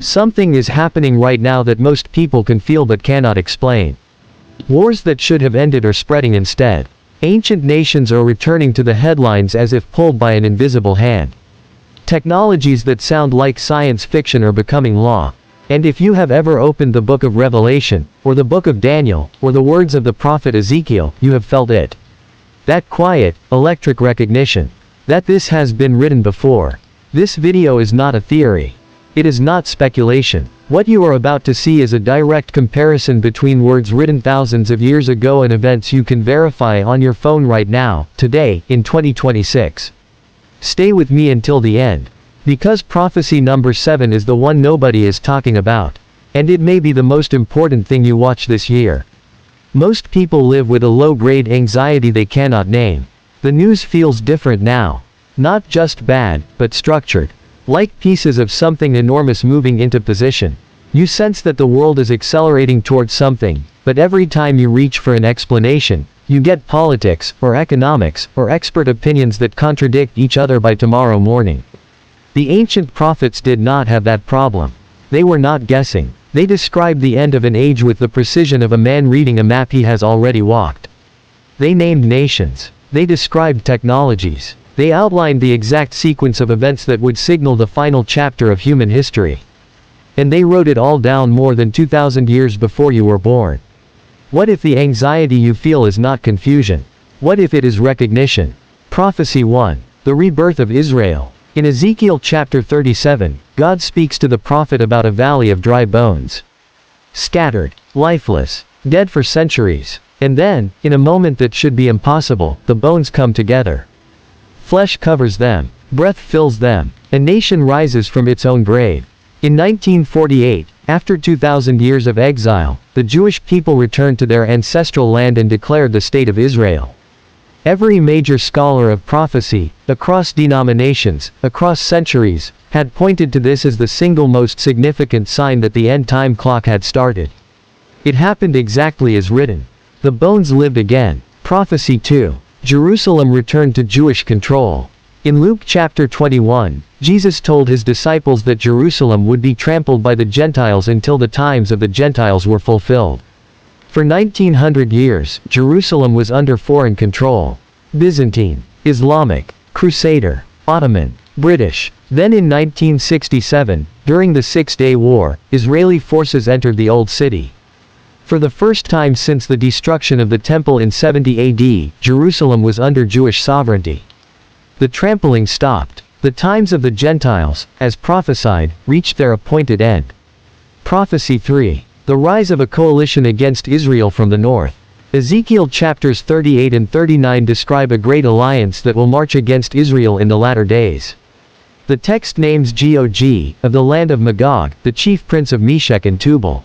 Something is happening right now that most people can feel but cannot explain. Wars that should have ended are spreading instead. Ancient nations are returning to the headlines as if pulled by an invisible hand. Technologies that sound like science fiction are becoming law. And if you have ever opened the book of Revelation, or the book of Daniel, or the words of the prophet Ezekiel, you have felt it. That quiet, electric recognition. That this has been written before. This video is not a theory. It is not speculation. What you are about to see is a direct comparison between words written thousands of years ago and events you can verify on your phone right now, today, in 2026. Stay with me until the end. Because prophecy number 7 is the one nobody is talking about. And it may be the most important thing you watch this year. Most people live with a low-grade anxiety they cannot name. The news feels different now. Not just bad, but structured. Like pieces of something enormous moving into position. You sense that the world is accelerating towards something, but every time you reach for an explanation, you get politics, or economics, or expert opinions that contradict each other by tomorrow morning. The ancient prophets did not have that problem. They were not guessing. They described the end of an age with the precision of a man reading a map he has already walked. They named nations. They described technologies. They outlined the exact sequence of events that would signal the final chapter of human history. And they wrote it all down more than 2,000 years before you were born. What if the anxiety you feel is not confusion? What if it is recognition? Prophecy 1. The rebirth of Israel. In Ezekiel chapter 37, God speaks to the prophet about a valley of dry bones. Scattered, lifeless, dead for centuries. And then, in a moment that should be impossible, the bones come together. Flesh covers them. Breath fills them. A nation rises from its own grave. In 1948, after 2,000 years of exile, the Jewish people returned to their ancestral land and declared the State of Israel. Every major scholar of prophecy, across denominations, across centuries, had pointed to this as the single most significant sign that the end-time clock had started. It happened exactly as written. The bones lived again. Prophecy 2. Jerusalem returned to Jewish control. In Luke chapter 21, Jesus told his disciples that Jerusalem would be trampled by the Gentiles until the times of the Gentiles were fulfilled. For 1900 years, Jerusalem was under foreign control. Byzantine, Islamic, Crusader, Ottoman, British. Then in 1967, during the Six-Day War, Israeli forces entered the Old City. For the first time since the destruction of the Temple in 70 AD, Jerusalem was under Jewish sovereignty. The trampling stopped. The times of the Gentiles, as prophesied, reached their appointed end. Prophecy 3. The rise of a coalition against Israel from the north. Ezekiel chapters 38 and 39 describe a great alliance that will march against Israel in the latter days. The text names Gog, of the land of Magog, the chief prince of Meshech and Tubal.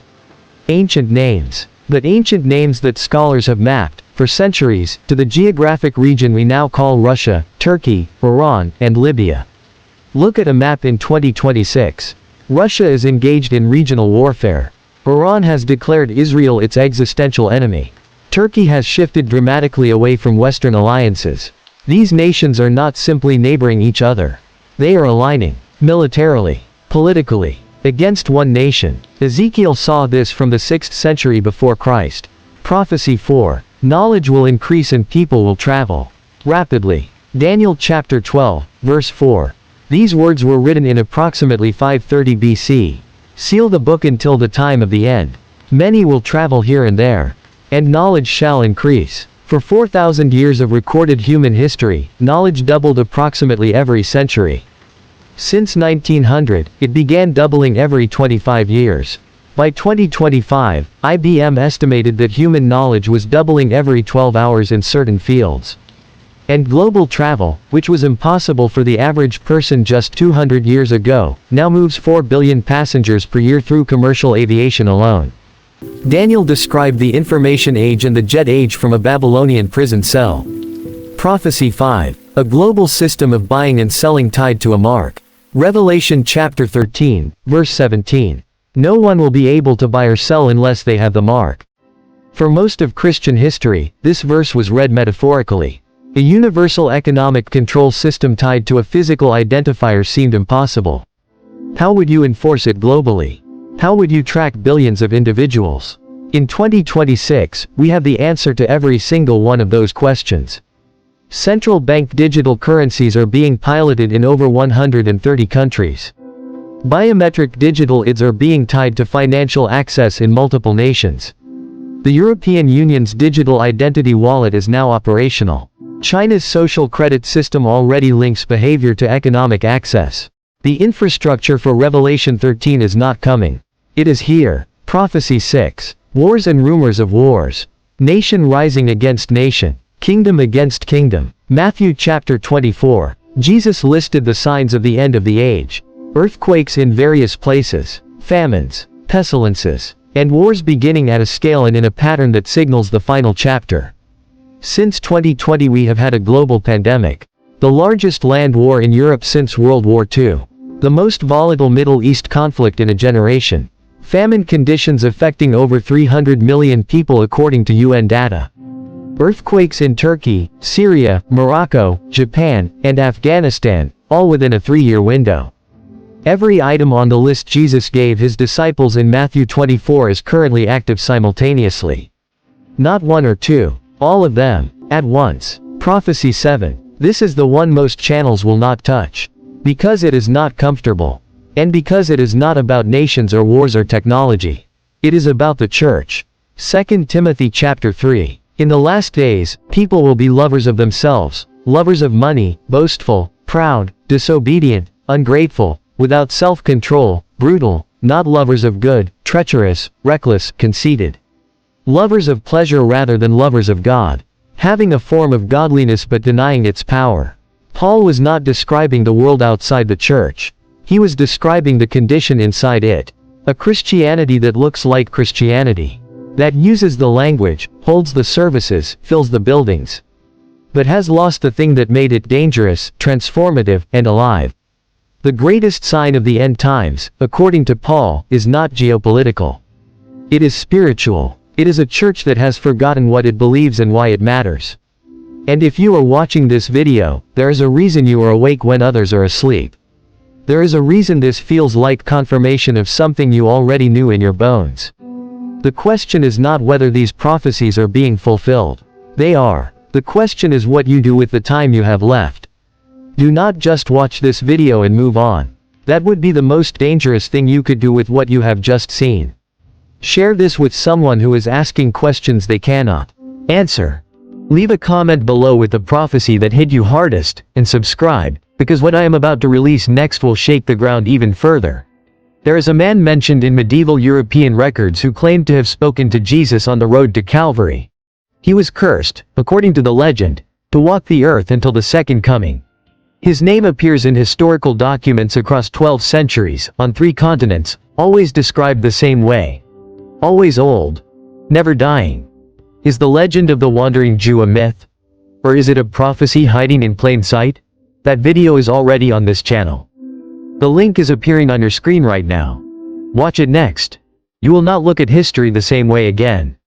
Ancient names. But ancient names that scholars have mapped, for centuries, to the geographic region we now call Russia, Turkey, Iran, and Libya. Look at a map in 2026. Russia is engaged in regional warfare. Iran has declared Israel its existential enemy. Turkey has shifted dramatically away from Western alliances. These nations are not simply neighboring each other. They are aligning, militarily, politically, against one nation. Ezekiel saw this from the 6th century before Christ. Prophecy 4. Knowledge will increase and people will travel rapidly. Daniel chapter 12, verse 4. These words were written in approximately 530 BC. Seal the book until the time of the end. Many will travel here and there. And knowledge shall increase. For 4,000 years of recorded human history, knowledge doubled approximately every century. Since 1900, it began doubling every 25 years. By 2025, IBM estimated that human knowledge was doubling every 12 hours in certain fields. And global travel, which was impossible for the average person just 200 years ago, now moves 4 billion passengers per year through commercial aviation alone. Daniel described the information age and the jet age from a Babylonian prison cell. Prophecy 5. A global system of buying and selling tied to a mark. Revelation chapter 13, verse 17. No one will be able to buy or sell unless they have the mark. For most of Christian history, this verse was read metaphorically. A universal economic control system tied to a physical identifier seemed impossible. How would you enforce it globally? How would you track billions of individuals? In 2026, we have the answer to every single one of those questions. Central bank digital currencies are being piloted in over 130 countries. Biometric digital IDs are being tied to financial access in multiple nations. The European Union's digital identity wallet is now operational. China's social credit system already links behavior to economic access. The infrastructure for Revelation 13 is not coming. It is here. Prophecy 6. Wars and rumors of wars. Nation rising against nation. Kingdom against kingdom. Matthew chapter 24. Jesus listed the signs of the end of the age. Earthquakes in various places. Famines. Pestilences. And wars beginning at a scale and in a pattern that signals the final chapter. Since 2020 we have had a global pandemic. The largest land war in Europe since World War II. The most volatile Middle East conflict in a generation. Famine conditions affecting over 300 million people according to UN data. Earthquakes in Turkey, Syria, Morocco, Japan, and Afghanistan, all within a 3-year window. Every item on the list Jesus gave his disciples in Matthew 24 is currently active simultaneously. Not one or two, all of them, at once. Prophecy 7. This is the one most channels will not touch. Because it is not comfortable. And because it is not about nations or wars or technology. It is about the church. 2 Timothy chapter 3. In the last days, people will be lovers of themselves, lovers of money, boastful, proud, disobedient, ungrateful, without self-control, brutal, not lovers of good, treacherous, reckless, conceited. Lovers of pleasure rather than lovers of God. Having a form of godliness but denying its power. Paul was not describing the world outside the church. He was describing the condition inside it. A Christianity that looks like Christianity. That uses the language, holds the services, fills the buildings. But has lost the thing that made it dangerous, transformative, and alive. The greatest sign of the end times, according to Paul, is not geopolitical. It is spiritual. It is a church that has forgotten what it believes and why it matters. And if you are watching this video, there is a reason you are awake when others are asleep. There is a reason this feels like confirmation of something you already knew in your bones. The question is not whether these prophecies are being fulfilled. They are. The question is what you do with the time you have left. Do not just watch this video and move on. That would be the most dangerous thing you could do with what you have just seen. Share this with someone who is asking questions they cannot answer. Leave a comment below with the prophecy that hit you hardest, and subscribe, because what I am about to release next will shake the ground even further. There is a man mentioned in medieval European records who claimed to have spoken to Jesus on the road to Calvary. He was cursed, according to the legend, to walk the earth until the second coming. His name appears in historical documents across 12 centuries, on 3 continents, always described the same way. Always old. Never dying. Is the legend of the wandering Jew a myth? Or is it a prophecy hiding in plain sight? That video is already on this channel. The link is appearing on your screen right now. Watch it next. You will not look at history the same way again.